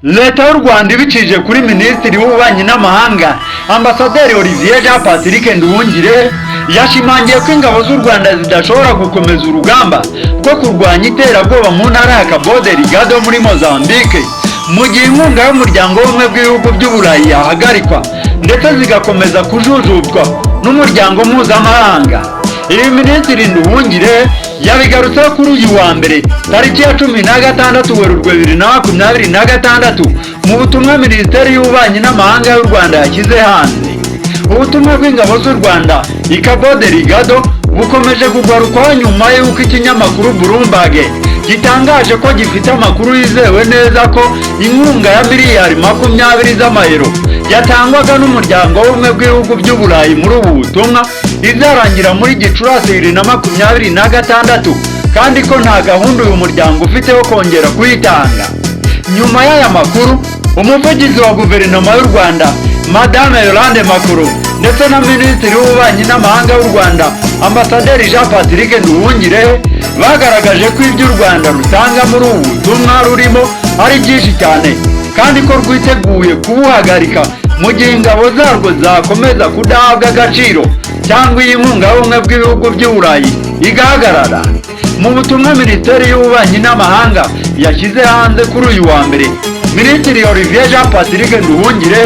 leta y'u Rwanda ibicije kuri minisitiri w'ububanyi n'amahanga ambasaderi Olivier Jean Patrick Nduhungire yashimangiye ko ingabo z'u Rwanda zidashobora gukomeza urugamba rwo kurwanya iterabwoba mu ntara ya Cabo Delgado muri Mozambique mu gihe inkunga y'umuryango w'ubumwe bw'ibihugu by'Uburayi yahagarikwa ndetse zigakomeza kujujutwa n'umuryango mpuzamahanga. Ibi minisitiri Nduhungire yabigarutseho kuri uyu wa mbere tariki ya 16 Werurwe 2026 mu butumwa minisiteri y'ububanyi n'amahanga y'u Rwanda yashyize hanze. Ubutumwa bw'ingabo z'u Rwanda i Cabo Delgado bukomeje kugarukwaho nyuma y'uko ikinyamakuru Bloomberg gitangaje ko gifite amakuru yizewe neza ko inkunga ya miliyari 20 z'amayero yatangwaga n'umuryango w'ubumwe bw'ibihugu by'Uburayi muri ubu butumwa izarangira muri Gicurasi 2026 kandi ko nta gahunda uyu muryango ufite yo kongera kuyitanga. Nyuma y'aya makuru umuvugizi wa guverinoma y'u Rwanda Madame Yolande Makuru ndetse na minisitiri w'ububanyi n'amahanga w'u Rwanda ambasaderi Jean Patrick Nduhungire bagaragaje ko ibyo u Rwanda rutanga muri ubu butumwa rurimo ari byinshi cyane kandi ko rwiteguye kubuhagarika mu gihe ingabo zarwo zakomeza kudahabwa agaciro cyangwa iyi nkunga y'ubumwe bw'ibihugu by'Uburayi igahagarara. Mu butumwa minisiteri y'ububanyi n'amahanga yashyize hanze kuri uyu wa mbere, minisitiri Olivier Jean Patrick Nduhungire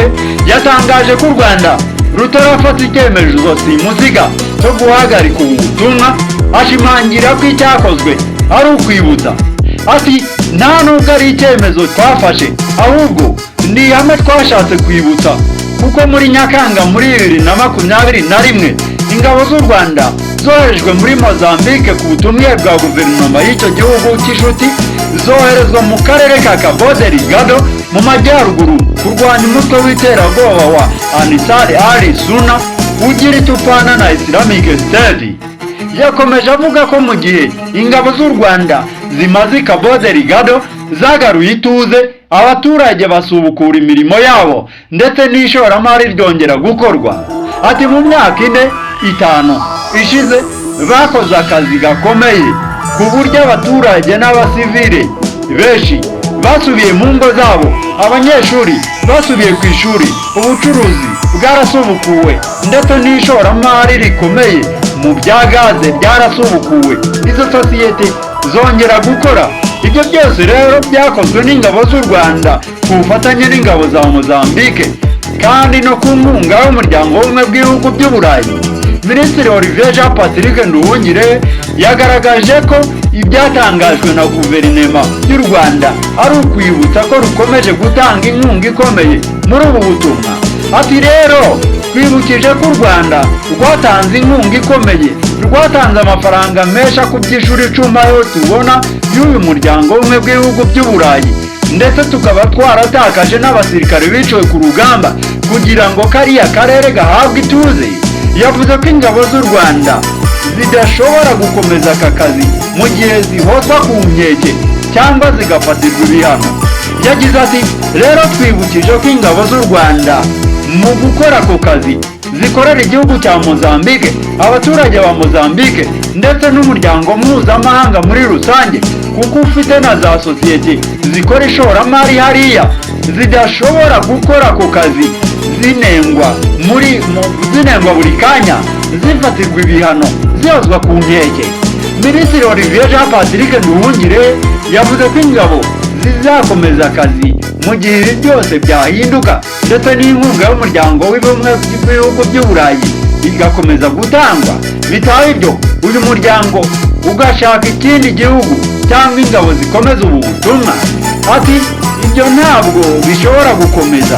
yatangaje ko u Rwanda rutarafata icyemezo simusiga cyo guhagarika ubu butumwa, ashimangira ko icyakozwe ari ukwibutsa. Ati nta nubwo ari icyemezo twafashe ahubwo ni ihame twashatse kwibutsa kuko muri Nyakanga muri 2021 ingabo z'u Rwanda zoherejwe muri Mozambique ku butumwa bwa guverinoma y'icyo gihugu cy'inshuti zoherezwa mu karere ka Cabo Delgado mu majyaruguru kurwanya umutwe w'iterabwoba wa Ansar al-Sunna ugira itupana na Islamic State. Yakomeje avuga ko mu gihe ingabo z'u Rwanda zimaze Cabo Delgado zagaruye ituze, abaturage basubukura imirimo yabo ndetse n'ishoramari ryongera gukorwa. Ati mu myaka 4-5 ishize bakoze akazi gakomeye ku buryo abaturage n'abasivile benshi basubiye mu ngo zabo, abanyeshuri basubiye ku ishuri, ubucuruzi bwarasubukuwe ndetse n'ishoramari rikomeye mu bya gaze byarasubukuwe, izo sosiyete zongera gukora. Ibyo byose rero byakozwe n'ingabo z'u Rwanda ku bufatanye n'ingabo za Mozambique kandi no ku nkunga y'umuryango w'ubumwe bw'ibihugu by'Uburayi. Minisitiri Olivier Jean Patrick Nduhungire yagaragaje ko ibyatangajwe na guverinoma y'u Rwanda ari ukwibutsa ko rukomeje gutanga inkunga ikomeye muri ubu butumwa. Ati rero twibukije ko u Rwanda rwatanze inkunga ikomeye, rwatanze amafaranga menshi akubyishura 10 ayo tubona y'uyu muryango w'ubumwe bw'ibihugu by'Uburayi ndetse tukaba twaratakaje n'abasirikare biciwe ku rugamba kugira ngo kariya karere gahabwe ituze. Yavuze ko ingabo z'u Rwanda zidashobora gukomeza aka kazi mu gihe zihozwa ku nkeke cyangwa zigafatirwa ibihano. Yagize ati rero twibukije ko ingabo z'u Rwanda mu gukora ako kazi zikorera igihugu cya Mozambique, abaturage ba Mozambique ndetse n'umuryango mpuzamahanga muri rusange, kuko ufite na za sosiyete zikora ishoramari hariya zidashobora gukora ako kazi zinengwa buri kanya, zifatirwa ibihano, ziyozwa ku nkeke. Minisitiri Olivier Jean Patrick Nduhungire yavuze ko ingabo zizakomeza akazi mu gihe ibi byose byahinduka ndetse n'inkunga y'umuryango w'ubumwe bw'ibihugu by'Uburayi igakomeza gutangwa. Bitaba ibyo uyu muryango ugashaka ikindi gihugu cyangwa ingabo zikomeza ubu butumwa. Ati ibyo ntabwo bishobora gukomeza,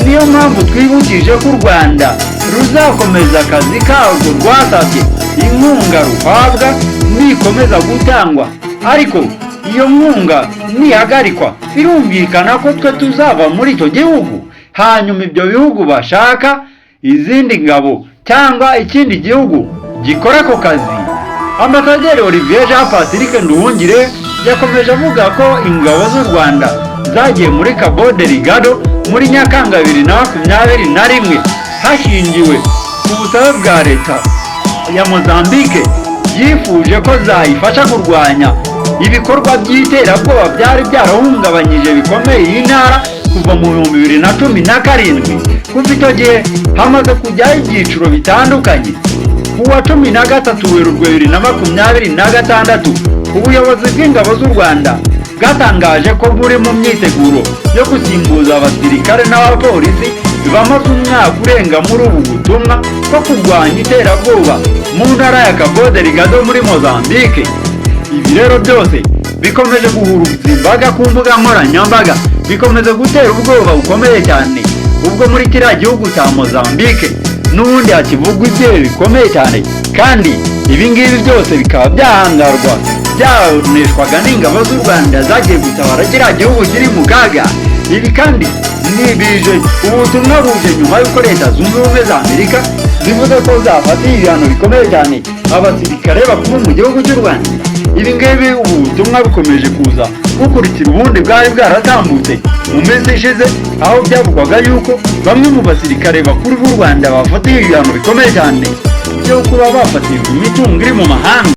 niyo mpamvu twibukije ko u Rwanda ruzakomeza akazi karwo rwasabye inkunga ruhabwa nikomeza gutangwa, ariko iyo nkunga nihagarikwa birumvikana ko twe tuzava muri icyo gihugu, hanyuma ibyo bihugu bashaka izindi ngabo cyangwa ikindi gihugu gikora ako kazi. Ambasaderi Olivier Jean Patrick Nduhungire yakomeje avuga ko ingabo z'u Rwanda zagiye muri Cabo Delgado muri Nyakanga 2021 hashingiwe ku busabe bwa leta ya Mozambique yifuje ko zayifasha kurwanya ibikorwa by'iterabwoba byari byarahungabanyije bikomeye iyi ntara kuva mu 2017. kuva icyo gihe hamaze kujyaho ibyiciro bitandukanye. ku wa 13 Werurwe 2026 ubuyobozi bw'ingabo z'u Rwanda bwatangaje ko buri mu myiteguro yo gusimbuza abasirikare n'abapolisi bamaze umwaka urenga muri ubu butumwa bwo kurwanya iterabwoba mu ntara ya Cabo Delgado muri Mozambique. Ibi rero byose bikomeje guhuruza imbaga ku mbuga nkoranyambaga, bikomeje gutera ubwoba bukomeye cyane ubwo muri kiriya gihugu cya Mozambique n'ubundi hakivugwa ibyewe bikomeye cyane, kandi ibi ngibi byose bikaba byahangarwa byaneshwaga n'ingabo z'u Rwanda zagiye gutabara kiriya gihugu kiri mu kaga. Ibi kandi nibije ubutumwa buje nyuma y'uko Leta Zunze Ubumwe za Amerika zivuze ko zafatiye ibihano bikomeye cyane abasirikare bakuru mu gihugu cy'u Rwanda. Ibi ngibi ubu butumwa bukomeje kuza bukurikira ubundi bwari bwaratambutse mu minsi ishize, aho byavugwaga yuko bamwe mu basirikare bakuru b'u Rwanda bafatiye ibihano bikomeye cyane byo kuba bafatirwa imitungo iri mu mahanga.